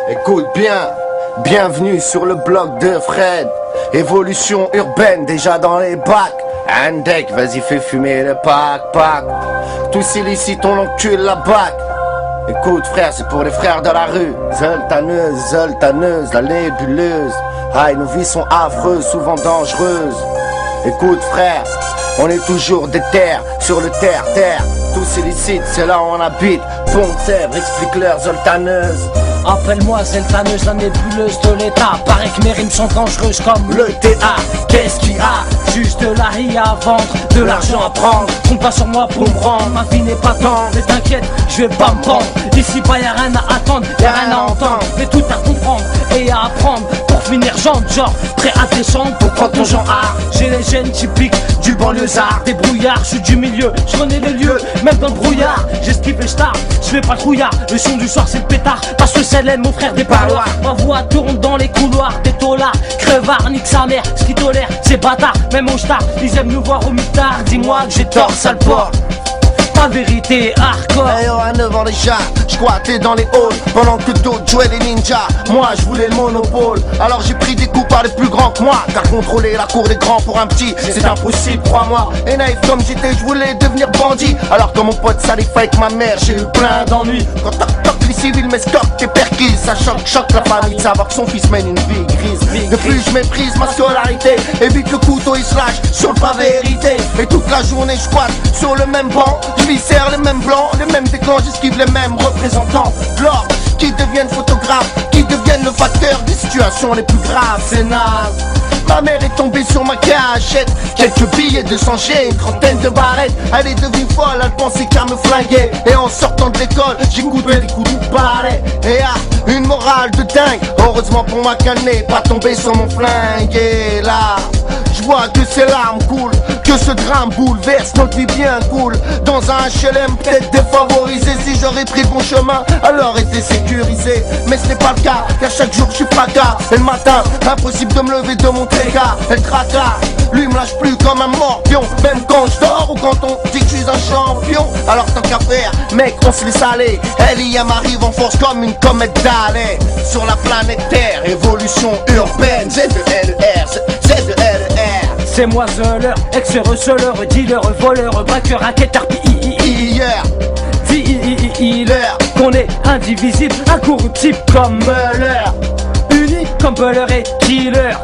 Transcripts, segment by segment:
Écoute bien, bienvenue sur le bloc de Fred. Évolution urbaine déjà dans les bacs. Andek, vas-y fais fumer le pack. Tous illicites on encule la bac. Écoute frère, c'est pour les frères de la rue. Zoltaneuse, la nébuleuse. Aïe, nos vies sont affreuses, souvent dangereuses. Écoute frère, on est toujours des terres, sur le terre. Tous illicites, c'est là où on habite. Pont-Sèvres, explique-leur Zoltaneuse. Appelle-moi Zeltaneuse, la nébuleuse de l'état. Paraît que mes rimes sont dangereuses comme le TA. Qu'est-ce qu'il y a? Juste de la riz à vendre, de l'argent à prendre. Compte pas sur moi pour me rendre, ma vie n'est pas tendre. Mais t'inquiète, je vais pas me pendre. Ici pas y'a rien à attendre, y'a rien à entendre. Mais tout à comprendre et à apprendre. Pour finir genre prêt à descendre pour prendre ton genre art. J'ai les gènes typiques du banlieusard. Des brouillards, je suis du milieu, je connais les lieux, même dans le brouillard. J'esquive les stars, je fais pas le trouillard. Le son du soir c'est le pétard, parce que c'est l'aide mon frère des parloirs. Ma voix tourne dans les couloirs, des taulards, crevard, nique sa mère. Ce qui tolère, c'est bâtard, même au star, ils aiment nous voir au mitard. Dis-moi que j'ai tort, sale porc. Ma vérité hardcore. Hey yo, à 9 ans déjà, j'squattais dans les halls pendant que d'autres jouaient les ninjas. Moi je voulais le monopole, alors j'ai pris des coups par les plus grands que moi. Car contrôler la cour des grands pour un petit, c'est impossible, crois-moi. Et naïf comme j'étais, je voulais devenir bandit. Alors que mon pote salif avec ma mère, j'ai eu plein d'ennuis. Quand toc les civils m'escortent tes perquises, ça choque la famille de savoir que son fils mène une vie grise. De plus je méprise ma scolarité, évite le couteau il se lâche sur le pavé hérité. Et toute la journée je squatte sur le même banc. Serre les mêmes blancs, les mêmes déclans, j'esquive les mêmes représentants de l'ordre qui deviennent photographes, qui deviennent le facteur des situations les plus graves. C'est naze. Ma mère est tombée sur ma cachette, quelques billets de 100 G, une trentaine de barrettes. Elle est devenue folle, elle pensait qu'à me flinguer. Et en sortant de l'école, j'ai coupé des coups de balai. Et une morale de dingue, heureusement pour moi qu'elle n'est pas tombée sur mon flingue. Et là, je vois que ces larmes coulent, que ce drame bouleverse notre vie bien cool. Dans un HLM peut-être défavorisé, si j'aurais pris le bon chemin, alors été sécurisé. Mais ce n'est pas le cas, car chaque jour je suis fracas. Et le matin, impossible de me lever de mon tréca. Elle tracas, lui me lâche plus comme un morpion. Même quand je dors ou quand on dit que je suis un champion. Alors tant qu'à faire, mec, on se laisse aller. L.I.M arrive en force comme une comète d'Halley. Sur la planète Terre, évolution urbaine. Z-E-L-E-R, Z-E-L-E-R. C'est moi Zeller, ex-receleur, dealer, voleur, braqueur, raquetteur, hier, dealer. Qu'on est indivisible, incorruptible comme Muller. Unique comme Buller et Killer.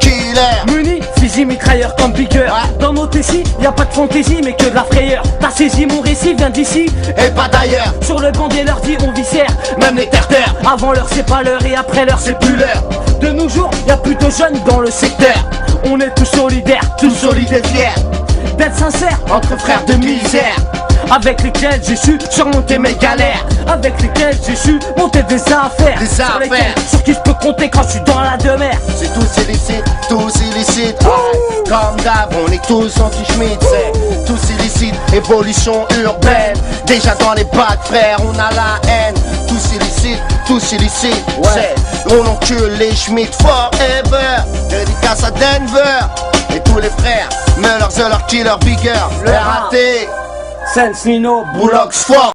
Muni, fusil mitrailleur comme Piqueur. Dans nos tessis, y'a pas de fantaisie mais que de la frayeur. T'as saisi mon récit, vient d'ici et pas d'ailleurs. Sur le banc des leurs dit on viscère, même les terres. Avant l'heure c'est pas l'heure et après l'heure c'est plus l'heure. De nos jours, y'a plus de jeunes dans le secteur. On est tous solidaires, tous solides et fiers d'être sincères entre frères de misère. Avec lesquels j'ai su surmonter mes galères. Avec lesquels j'ai su monter des affaires. Sur qui je peux compter quand je suis dans la demeure. C'est tous illicites. Comme d'hab, on est tous anti-Schmitt. C'est tous illicites, évolution urbaine. Déjà dans les bacs, frère, on a la haine. Tous illicites. C'est, on encule les Schmitt forever. Dédicace à Denver. Et tous les frères, Muller, Zeller, Killer, Bigger, le raté. Sense Nino, Bullocks fort.